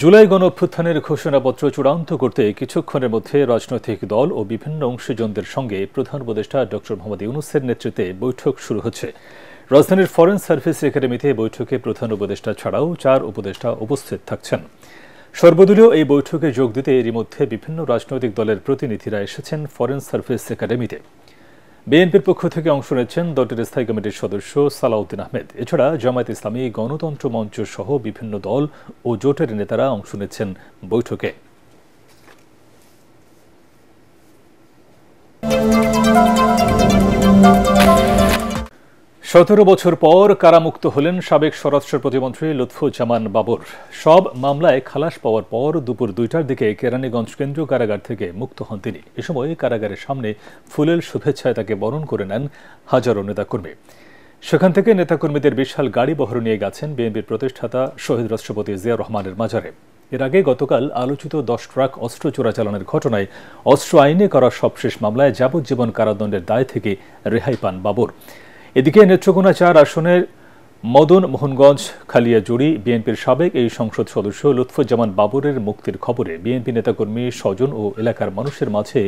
জুলাই গণঅভ্যুত্থানের ঘোষণাপত্র চূড়ান্ত করতে কিছুক্ষণের মধ্যে রাজনৈতিক দল ও বিভিন্ন অংশীজনদের সঙ্গে প্রধান উপদেষ্টা ডক্টর মোহাম্মদ ইউনূসের নেতৃত্বে বৈঠক শুরু হচ্ছে। রাজধানীর ফরেন সার্ভিস একাডেমিতে বৈঠকে প্রধান উপদেষ্টা ছাড়াও 4 উপদেষ্টা উপস্থিত থাকছেন। সর্বদলীয় এই বৈঠকে যোগ দিতে এরই মধ্যে বিভিন্ন রাজনৈতিক দলের প্রতিনিধিরা এসেছেন ফরেন সার্ভিস একাডেমিতে। বিএনপির পক্ষ থেকে অংশ নিচ্ছেন দলটির স্থায়ী কমিটির সদস্য সালাউদ্দিন আহমেদ। এছাড়া জামায়াত ইসলামী, গণতন্ত্র মঞ্চ সহ বিভিন্ন দল ও জোটের নেতারা অংশ নিচ্ছেন বৈঠকে। সতেরো বছর পর কারামুক্ত হলেন সাবেক স্বরাষ্ট্র প্রতিমন্ত্রী লুৎফুজ্জামান বাবর। সব মামলায় খালাস পাওয়ার পর দুপুর 2টার দিকে কেরানীগঞ্জ কেন্দ্রীয় কারাগার থেকে মুক্ত হন তিনি। এ সময় কারাগারের সামনে ফুলেল শুভেচ্ছায় তাকে বরণ করে নেন হাজারো নেতাকর্মী। সেখান থেকে নেতাকর্মীদের বিশাল গাড়ি বহর নিয়ে গেছেন বিএনপির প্রতিষ্ঠাতা শহীদ রাষ্ট্রপতি জিয়া রহমানের মাজারে। এর আগে গতকাল আলোচিত 10 ট্রাক অস্ত্র চোরাচালানের ঘটনায় অস্ত্র আইনে করা সবশেষ মামলায় যাবজ্জীবন কারাদণ্ডের দায় থেকে রেহাই পান বাবর। এদিকে নেত্রকোনা 4 আসনের মদন মোহনগঞ্জ খালিয়াজুড়ি বিএনপির সাবেক এই সংসদ সদস্য লুৎফুজ্জামান বাবরের মুক্তির খবরে বিএনপি নেতাকর্মী, স্বজন ও এলাকার মানুষের মাঝে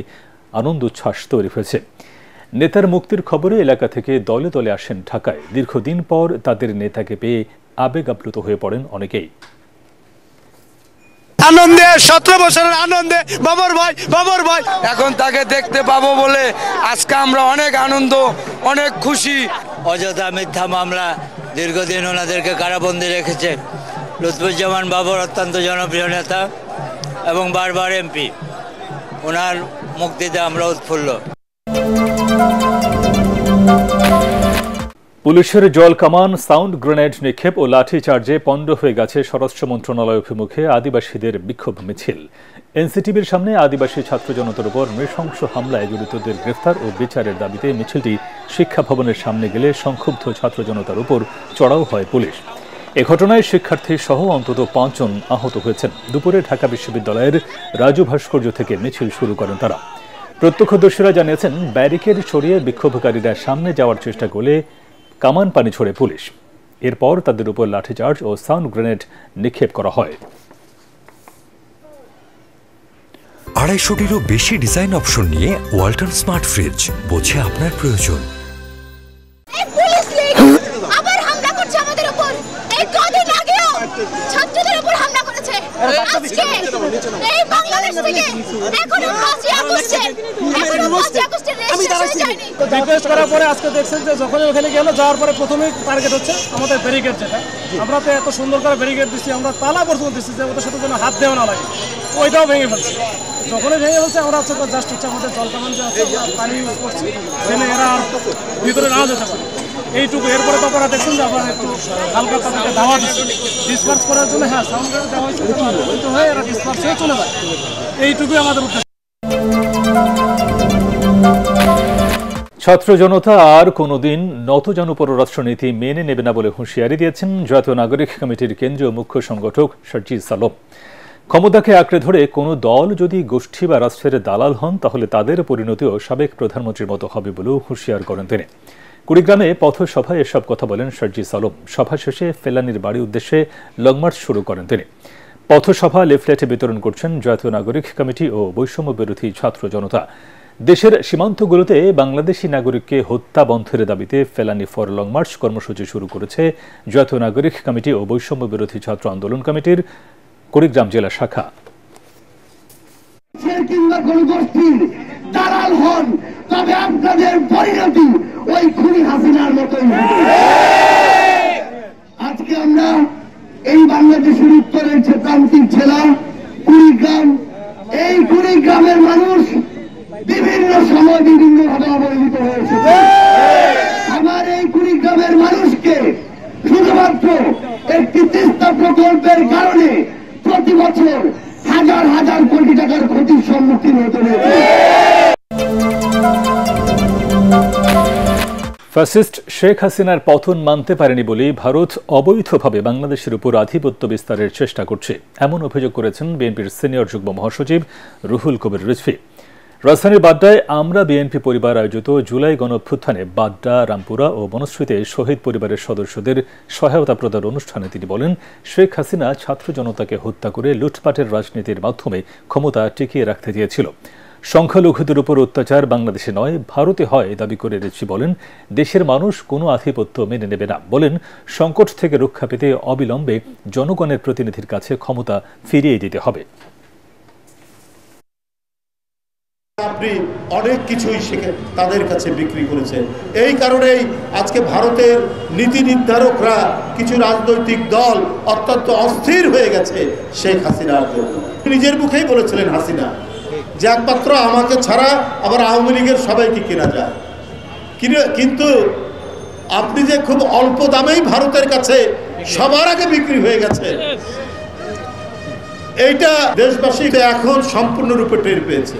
আনন্দ উচ্ছ্বাস তৈরি হয়েছে। নেতার মুক্তির খবরে এলাকা থেকে দলে দলে আসেন ঢাকায়। দীর্ঘদিন পর তাদের নেতাকে পেয়ে আবেগ আপ্লুত হয়ে পড়েন অনেকেই। আনন্দে 17 বছরের আনন্দে বাবর ভাই এখন তাকে দেখতে পাবো বলে আজকে আমরা অনেক আনন্দ, অনেক খুশি। অযথা মিথ্যা মামলা দীর্ঘদিন ওনাদেরকে কারাবন্দী রেখেছে। লুৎফুজ্জামান বাবর অত্যন্ত জনপ্রিয় নেতা এবং বারবার এমপি। ওনার মুক্তিতে আমরা উৎফুল্ল। পুলিশের জল কামান, সাউন্ড গ্রেনেড নিক্ষেপ ও লাঠিচার্জে পণ্ড হয়ে গেছে স্বরাষ্ট্র মন্ত্রণালয় অভিমুখে আদিবাসীদের বিক্ষোভ মিছিল। এনসিটিভির সামনে আদিবাসী ছাত্র জনতার উপর নৃশংস হামলায় জড়িতদের গ্রেফতার ও বিচারের দাবিতে মিছিলটি শিক্ষা ভবনের সামনে গেলে সংক্ষুব্ধ ছাত্র জনতার উপর চড়াও হয় পুলিশ। এ ঘটনায় শিক্ষার্থী সহ অন্তত 5 জন আহত হয়েছেন। দুপুরে ঢাকা বিশ্ববিদ্যালয়ের রাজু ভাস্কর্য থেকে মিছিল শুরু করেন তারা। প্রত্যক্ষদর্শীরা জানিয়েছেন, ব্যারিকেড সরিয়ে বিক্ষোভকারীরা সামনে যাওয়ার চেষ্টা করলে কামান পানি ছোড়ে পুলিশ। এরপর তাদের উপর লাঠিচার্জ ও সাউন্ড গ্রেনেড নিক্ষেপ করা হয়। 250-টিরও বেশি ডিজাইন অপশন নিয়ে ওয়ালটন স্মার্ট ফ্রিজ, বোঝে আপনার প্রয়োজন। আবার হামলা করছে আমাদের উপর। এই কদিন আগেও ছাত্রদের উপর হামলা করেছে। আজকে এই বাংলাদেশ থেকে এখনো 5 আগস্টের রিকোয়েস্ট করার পরে আজকে দেখছেন যে যখন ওখানে গেল, যাওয়ার পরে প্রথমেই টার্গেট হচ্ছে আমাদের ব্যারিকেড। যেটা আমরা তো এত সুন্দর করে ব্যারিকেড দিচ্ছি, আমরা তালা পর্যন্ত দিচ্ছি যে ওদের সাথে যেন হাত দেওয়া না লাগে, ওইটাও ভেঙে ফেলছি। যখনই ভেঙে ফেলছে আমরা হচ্ছে জাস্ট হচ্ছে আমাদের জল কামান যে আছে পানি ইউজ করছি যেন এরা আর ভিতরে না যেতে পারে, এইটুকু। এরপরে তো আপনারা দেখছেন যে আমরা একটু হালকা তাদেরকে ধাওয়া দিচ্ছি ডিসপার্স করার জন্য। হ্যাঁ, সাউন্ড গ্রেনেড দেওয়া হয়েছে, কিন্তু হয়ে এরা ডিসপার্স হয়ে চলে যায়। এইটুকুই আমাদের উদ্দেশ্য। ছাত্র জনতা আর কোনোদিন নতজানু পররাষ্ট্রনীতি মেনে নেবে না বলে হুঁশিয়ারি দিয়েছেন জাতীয় নাগরিক কমিটির কেন্দ্রীয় মুখ্য সংগঠক সার্জিস আলম। ক্ষমতাকে আঁকড়ে ধরে কোনো দল যদি গোষ্ঠী বা রাষ্ট্রের দালাল হন, তাহলে তাদের পরিণতিও সাবেক প্রধানমন্ত্রীর মতো হবে বলেও হুঁশিয়ার করেন তিনি। কুড়িগ্রামে পথসভায় এসব কথা বলেন সার্জিস আলম। সভা শেষে ফেলানির বাড়ির উদ্দেশ্যে লংমার্চ শুরু করেন তিনি। পথসভা লিফলেট বিতরণ করছেন জাতীয় নাগরিক কমিটি ও বৈষম্য বিরোধী ছাত্র জনতা। দেশের সীমান্তগুলোতে বাংলাদেশি নাগরিককে হত্যা বন্ধের দাবিতে ফেলানি ফর লং মার্চ কর্মসূচি শুরু করেছে জাতীয় নাগরিক কমিটি ও বৈষম্য বিরোধী ছাত্র আন্দোলন কমিটির কুড়িগ্রাম জেলা শাখা। দালাল হন, তবে আপনাদের পরিণতি ওই খুনি হাসিনার মতোই হবে। আজকে আমরা এই বাংলাদেশের উত্তরের যে প্রান্তিক জেলা কুড়িগ্রাম, এই কুড়িগ্রামের মানুষ বিভিন্ন সময় বিভিন্ন ভাবে অবহেলিত হয়েছে। আমার এই কুড়িগ্রামের মানুষকে শুধুমাত্র একটি তিস্তা প্রকল্পের কারণে প্রতি বছর হাজার হাজার কোটি টাকার ক্ষতির সম্মুখীন হতে হয়েছে। ফ্যাসিস্ট শেখ হাসিনার পতন মানতে পারেনি বলেই ভারত অবৈধভাবে বাংলাদেশের উপর আধিপত্য বিস্তারের চেষ্টা করছে, এমন অভিযোগ করেছেন বিএনপির সিনিয়র যুগ্ম মহাসচিব রুহুল কবির রিজভী। রাজধানীর বাড্ডায় আমরা বিএনপি পরিবার আয়োজিত জুলাই গণঅভ্যুত্থানে বাড্ডা, রামপুরা ও বনশ্রীতে শহীদ পরিবারের সদস্যদের সহায়তা প্রদান অনুষ্ঠানে তিনি বলেন, শেখ হাসিনা ছাত্র জনতাকে হত্যা করে লুটপাটের রাজনীতির মাধ্যমে ক্ষমতা টিকিয়ে রাখতে চেয়েছিল। সংখ্যালঘুদের উপর অত্যাচার বাংলাদেশে নয়, ভারতে হয় দাবি করে রেচি বলেন, দেশের মানুষ কোনো আধিপত্য মেনে নেবে না। বলেন, সংকট থেকে রক্ষা পেতে অবিলম্বে জনগণের প্রতিনিধির কাছে ক্ষমতা ফিরিয়ে দিতে হবে। আপনি অনেক কিছুই শিখে তাদের কাছে বিক্রি করেছেন। এই কারণেই আজকে ভারতের নীতি নির্ধারকরা, কিছু রাজনৈতিক দল অত্যন্ত অস্থির হয়ে গেছে শেখ হাসিনার জন্য। নিজের মুখেই বলেছিলেন হাসিনা যে একমাত্র আমাকে ছাড়া আবার আওয়ামী লীগের সবাইকে কেনা যায়। কিন্তু আপনি যে খুব অল্প দামেই ভারতের কাছে সবার আগে বিক্রি হয়ে গেছে, এইটা দেশবাসী এখন সম্পূর্ণরূপে টের পেয়েছে।